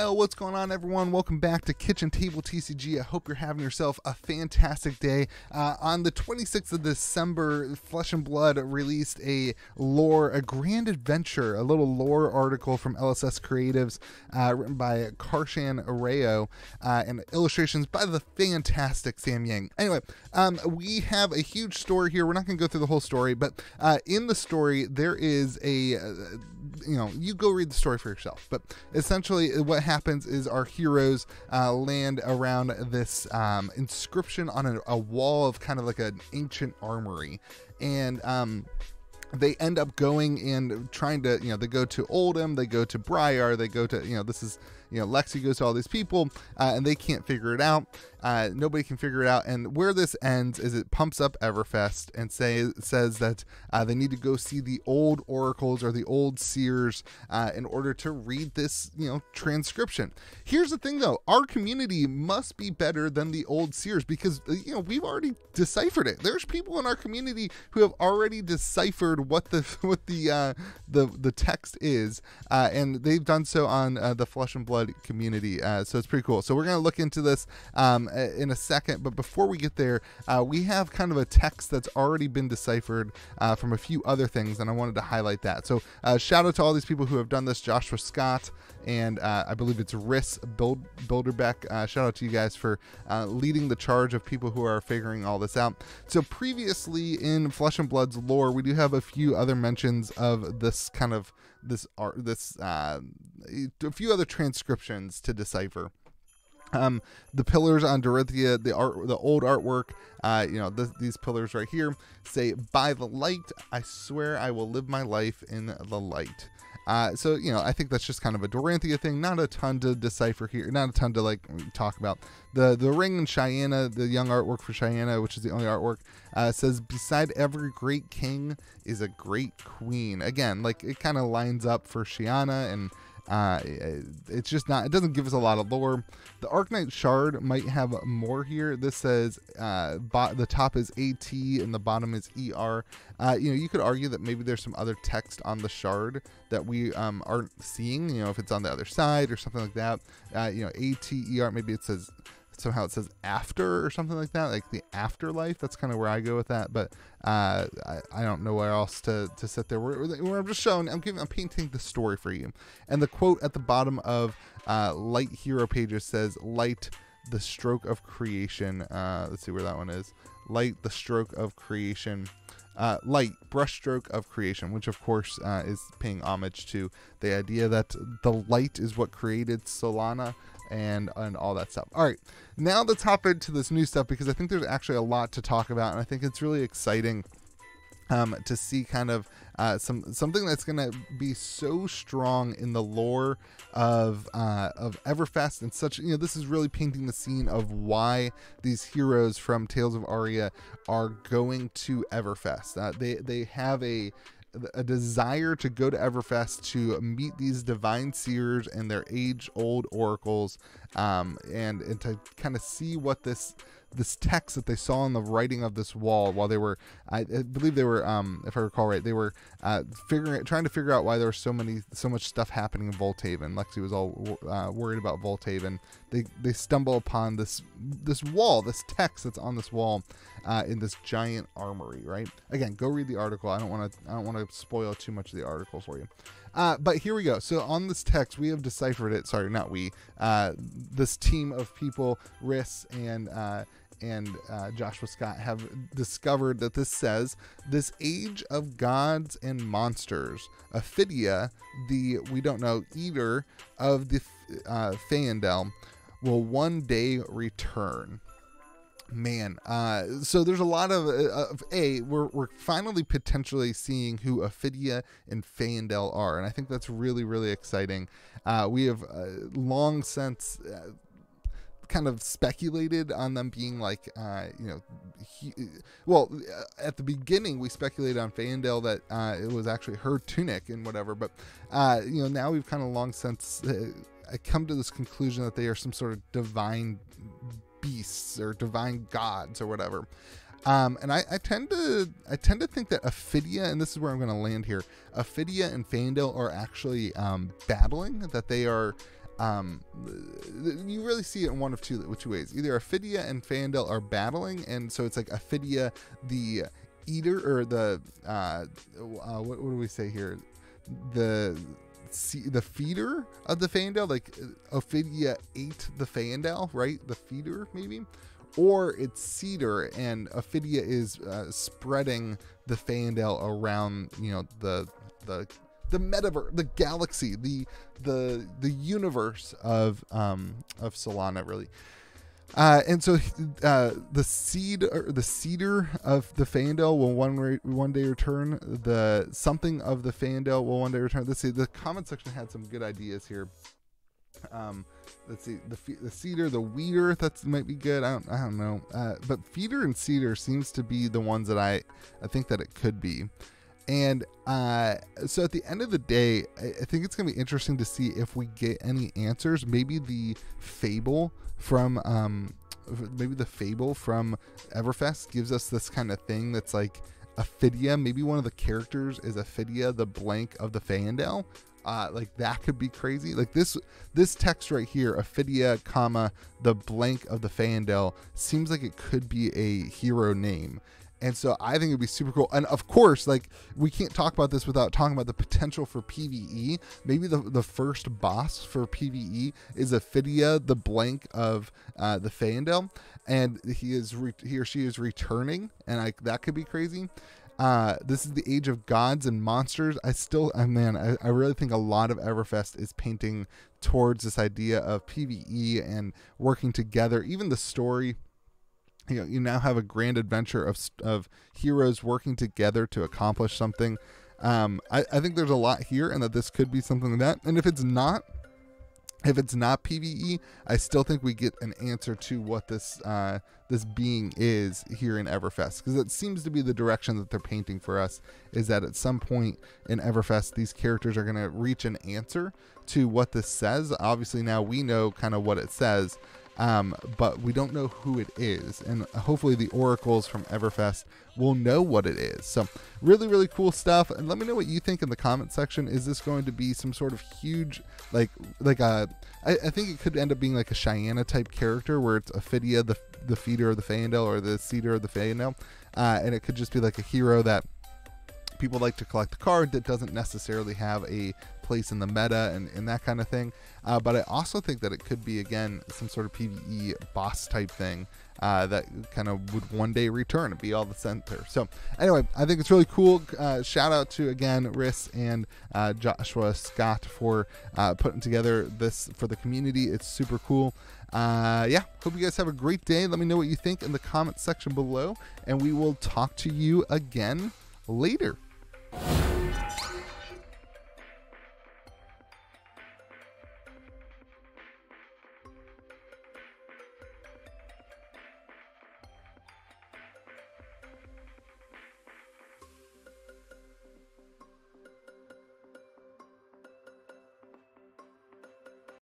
Well, what's going on, everyone? Welcome back to Kitchen Table TCG. I hope you're having yourself a fantastic day. On the 26th of December, Flesh and Blood released a grand adventure, a little lore article from LSS Creatives, written by Karshan Areo, and illustrations by the fantastic Sam Yang. Anyway, we have a huge story here. We're not going to go through the whole story, but in the story, there is a... you go read the story for yourself, but essentially what happens is our heroes land around this inscription on a wall of kind of like an ancient armory, and they end up going and trying to, they go to Oldham, they go to Briar, they go to, Lexi goes to all these people, and they can't figure it out. Nobody can figure it out. And where this ends is it pumps up Everfest and says that they need to go see the old oracles or the old seers in order to read this, transcription. Here's the thing, though. Our community must be better than the old seers because, we've already deciphered it. There's people in our community who have already deciphered what the text is, and they've done so on the Flesh and Blood community. So it's pretty cool. So we're going to look into this in a second, but before we get there, we have kind of a text that's already been deciphered from a few other things, and I wanted to highlight that. So shout out to all these people who have done this: Joshua Scott, and I believe it's Riss Bilderbeck. Shout out to you guys for leading the charge of people who are figuring all this out. So previously in Flesh and Blood's lore, we do have a few other mentions of this kind of a few other transcriptions to decipher. The pillars on Dorothea, the old artwork, these pillars right here say, "By the light, I swear I will live my life in the light." So, I think that's just kind of a Doranthea thing. Not a ton to decipher here. Not a ton to talk about. The ring in Cheyenne, the young artwork for Cheyenne, which is the only artwork, says, "Beside every great king is a great queen." Again, it kind of lines up for Shiana, and it's just not, it doesn't give us a lot of lore. The Arknight Shard might have more here. This says the top is AT and the bottom is ER. You could argue that maybe there's some other text on the shard that we aren't seeing, if it's on the other side or something like that. AT, ER, maybe it says somehow it says after or something like that, like the afterlife. That's kind of where I go with that, but I don't know where else to sit there. I'm just showing, I'm painting the story for you. And the quote at the bottom of Light Hero pages says, "Light, the stroke of creation." Let's see where that one is. Light, the stroke of creation. Light, brushstroke of creation, which of course is paying homage to the idea that the light is what created Solana and all that stuff. All right, now let's hop into this new stuff because I think there's actually a lot to talk about, and I think it's really exciting to see kind of something that's going to be so strong in the lore of Everfest and such. This is really painting the scene of why these heroes from Tales of Aria are going to Everfest. They have a desire to go to Everfest to meet these divine seers and their age-old oracles, and to kind of see what this text that they saw on the writing of this wall while they were, I believe they were, if I recall right, they were trying to figure out why there was so much stuff happening in Volthaven. Lexi was all worried about Volthaven. They stumble upon this wall, this text that's on this wall, in this giant armory. Right? Again, go read the article. I don't want to spoil too much of the article for you. But here we go. So on this text, we have deciphered it. Sorry, not we. This team of people, Riss and Joshua Scott, have discovered that this says, "This age of gods and monsters, OPHIDIA, the, we don't know, EEDER of the FYENDAL, will one day return." Man, so there's a lot of we're finally potentially seeing who OPHIDIA and FYENDAL are, and I think that's really, really exciting. We have long since kind of speculated on them being at the beginning we speculated on FYENDAL that it was actually her tunic and whatever, but now we've kind of long since come to this conclusion that they are some sort of divine beasts or divine gods or whatever. And I tend to think that OPHIDIA, and this is where I'm going to land here, OPHIDIA and FYENDAL are actually battling, that they are you really see it in one of two ways. Either OPHIDIA and FYENDAL are battling, and so it's like OPHIDIA, the eater, or the what do we say here? The feeder of the FYENDAL, like OPHIDIA ate the FYENDAL, right? The feeder, maybe. Or it's Cedar, and OPHIDIA is spreading the FYENDAL around, you know, the metaverse, the galaxy, the universe of Solana, really. And so the cedar of the FYENDAL will one day return. The something of the FYENDAL will one day return. Let's see. The comment section had some good ideas here. Let's see, the cedar, the weeder, that might be good. I don't know. But feeder and cedar seems to be the ones that I think that it could be. And so at the end of the day, I think it's going to be interesting to see if we get any answers. Maybe the fable from Everfest gives us this kind of thing that's like OPHIDIA. Maybe one of the characters is OPHIDIA, the blank of the FYENDAL. Like that could be crazy. Like this text right here, OPHIDIA, comma, the blank of the FYENDAL, seems like it could be a hero name. And so I think it'd be super cool. And of course, like, we can't talk about this without talking about the potential for PvE. Maybe the first boss for PvE is OPHIDIA, the blank of the FYENDAL, and he or she is returning, and that could be crazy. This is the age of gods and monsters. I really think a lot of Everfest is painting towards this idea of PvE and working together. Even the story, you know, you now have a grand adventure of heroes working together to accomplish something. I think there's a lot here, and that this could be something like that. And if it's not PvE, I still think we get an answer to what this being is here in Everfest, because it seems to be the direction that they're painting for us, is that at some point in Everfest, these characters are going to reach an answer to what this says. Obviously, now we know kind of what it says, but we don't know who it is, and hopefully the oracles from Everfest will know what it is. So really, really cool stuff. And let me know what you think in the comment section. Is this going to be some sort of huge, I think it could end up being like a Cheyenne type character, where it's OPHIDIA, the feeder of the FYENDAL, or the cedar of the FYENDAL, and it could just be like a hero that people like to collect the card that doesn't necessarily have a place in the meta and that kind of thing. But I also think that it could be, again, some sort of PvE boss type thing that kind of would one day return and be all the center. So anyway, I think it's really cool. Shout out to, again, Riss and Joshua Scott for putting together this for the community. It's super cool. Yeah, hope you guys have a great day. Let me know what you think in the comment section below, and we will talk to you again later.